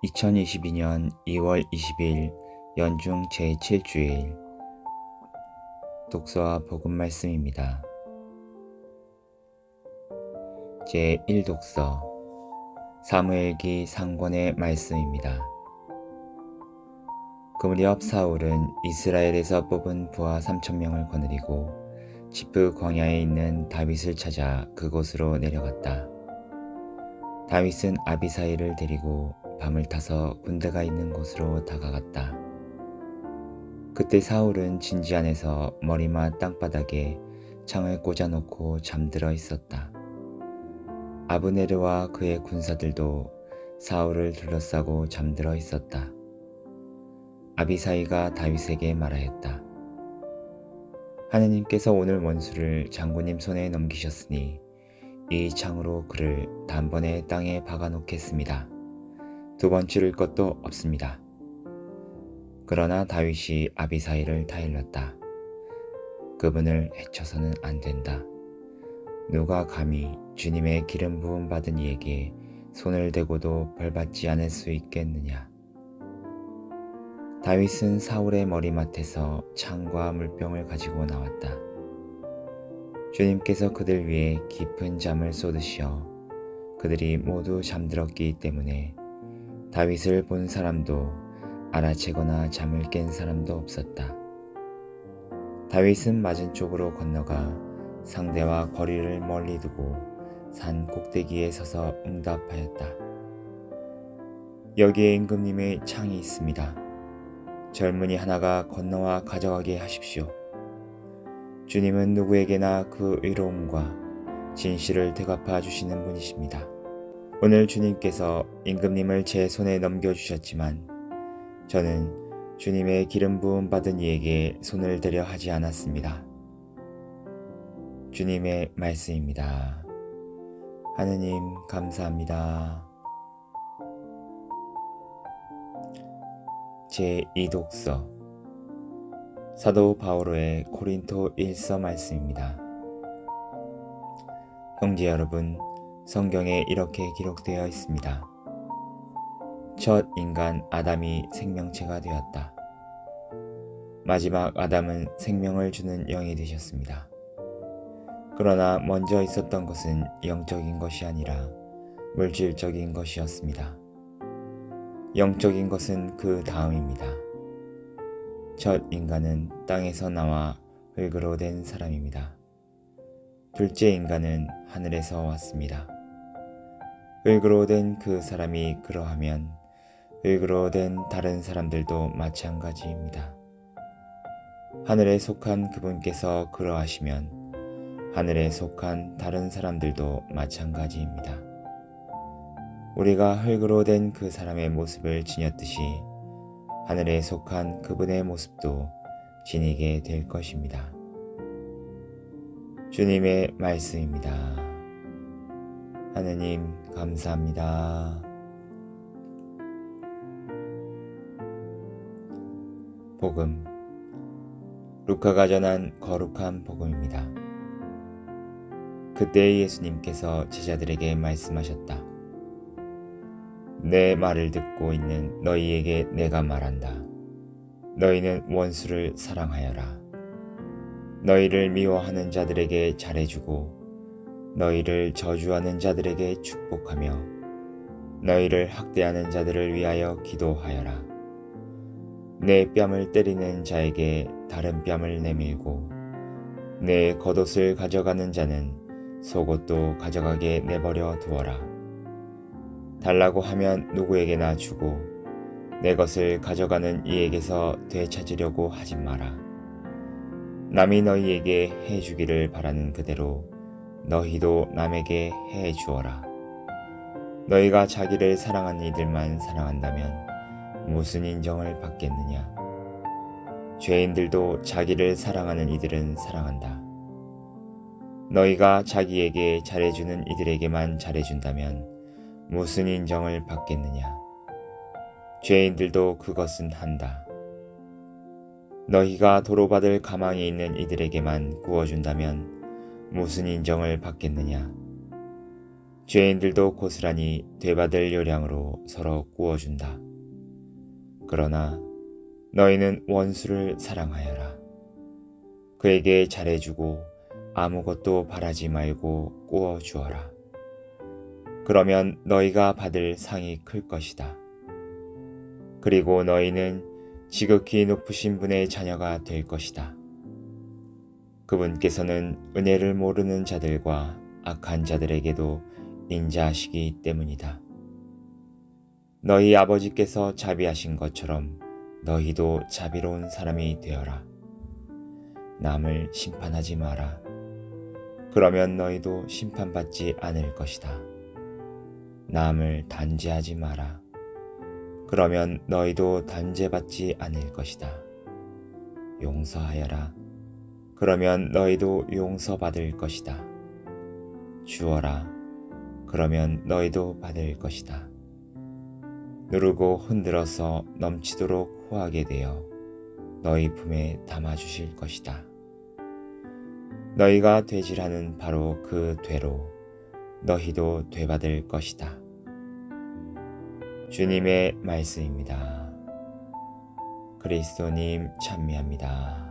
2022년 2월 20일 연중 제7주일 독서와 복음 말씀입니다. 제1독서 사무엘기 상권의 말씀입니다. 그 무렵 사울은 이스라엘에서 뽑은 부하 3,000명을 거느리고 지프 광야에 있는 다윗을 찾아 그곳으로 내려갔다. 다윗은 아비사이를 데리고 밤을 타서 군대가 있는 곳으로 다가갔다. 그때 사울은 진지 안에서 머리만 땅바닥에 창을 꽂아놓고 잠들어 있었다. 아브네르와 그의 군사들도 사울을 둘러싸고 잠들어 있었다. 아비사이가 다윗에게 말하였다. 하느님께서 오늘 원수를 장군님 손에 넘기셨으니 이 창으로 그를 단번에 땅에 박아놓겠습니다. 두 번 찌를 것도 없습니다. 그러나 다윗이 아비사이를 타일렀다. 그분을 해쳐서는 안 된다. 누가 감히 주님의 기름 부음 받은 이에게 손을 대고도 벌받지 않을 수 있겠느냐. 다윗은 사울의 머리맡에서 창과 물병을 가지고 나왔다. 주님께서 그들 위에 깊은 잠을 쏟으시어 그들이 모두 잠들었기 때문에 다윗을 본 사람도 알아채거나 잠을 깬 사람도 없었다. 다윗은 맞은 쪽으로 건너가 상대와 거리를 멀리 두고 산 꼭대기에 서서 응답하였다. 여기에 임금님의 창이 있습니다. 젊은이 하나가 건너와 가져가게 하십시오. 주님은 누구에게나 그 의로움과 진실을 되갚아 주시는 분이십니다. 오늘 주님께서 임금님을 제 손에 넘겨주셨지만 저는 주님의 기름 부음 받은 이에게 손을 대려 하지 않았습니다. 주님의 말씀입니다. 하느님 감사합니다. 제2독서 사도 바오로의 고린토 1서 말씀입니다. 형제 여러분, 성경에 이렇게 기록되어 있습니다. 첫 인간 아담이 생명체가 되었다. 마지막 아담은 생명을 주는 영이 되셨습니다. 그러나 먼저 있었던 것은 영적인 것이 아니라 물질적인 것이었습니다. 영적인 것은 그 다음입니다. 첫 인간은 땅에서 나와 흙으로 된 사람입니다. 둘째 인간은 하늘에서 왔습니다. 흙으로 된 그 사람이 그러하면 흙으로 된 다른 사람들도 마찬가지입니다. 하늘에 속한 그분께서 그러하시면 하늘에 속한 다른 사람들도 마찬가지입니다. 우리가 흙으로 된 그 사람의 모습을 지녔듯이 하늘에 속한 그분의 모습도 지니게 될 것입니다. 주님의 말씀입니다. 하느님 감사합니다. 복음 루카가 전한 거룩한 복음입니다. 그때 예수님께서 제자들에게 말씀하셨다. 내 말을 듣고 있는 너희에게 내가 말한다. 너희는 원수를 사랑하여라. 너희를 미워하는 자들에게 잘해주고 너희를 저주하는 자들에게 축복하며 너희를 학대하는 자들을 위하여 기도하여라. 내 뺨을 때리는 자에게 다른 뺨을 내밀고 내 겉옷을 가져가는 자는 속옷도 가져가게 내버려 두어라. 달라고 하면 누구에게나 주고 내 것을 가져가는 이에게서 되찾으려고 하지 마라. 남이 너희에게 해주기를 바라는 그대로 너희도 남에게 해주어라. 너희가 자기를 사랑하는 이들만 사랑한다면 무슨 인정을 받겠느냐? 죄인들도 자기를 사랑하는 이들은 사랑한다. 너희가 자기에게 잘해주는 이들에게만 잘해준다면 무슨 인정을 받겠느냐? 죄인들도 그것은 한다. 너희가 도로받을 가망이 있는 이들에게만 구워준다면 무슨 인정을 받겠느냐? 죄인들도 고스란히 되받을 요량으로 서로 구워준다. 그러나 너희는 원수를 사랑하여라. 그에게 잘해주고 아무것도 바라지 말고 구워주어라. 그러면 너희가 받을 상이 클 것이다. 그리고 너희는 지극히 높으신 분의 자녀가 될 것이다. 그분께서는 은혜를 모르는 자들과 악한 자들에게도 인자하시기 때문이다. 너희 아버지께서 자비하신 것처럼 너희도 자비로운 사람이 되어라. 남을 심판하지 마라. 그러면 너희도 심판받지 않을 것이다. 남을 단죄하지 마라. 그러면 너희도 단죄받지 않을 것이다. 용서하여라. 그러면 너희도 용서받을 것이다. 주어라. 그러면 너희도 받을 것이다. 누르고 흔들어서 넘치도록 후하게 되어 너희 품에 담아주실 것이다. 너희가 되질하는 바로 그 되로 너희도 되받을 것이다. 주님의 말씀입니다. 그리스도님 찬미합니다.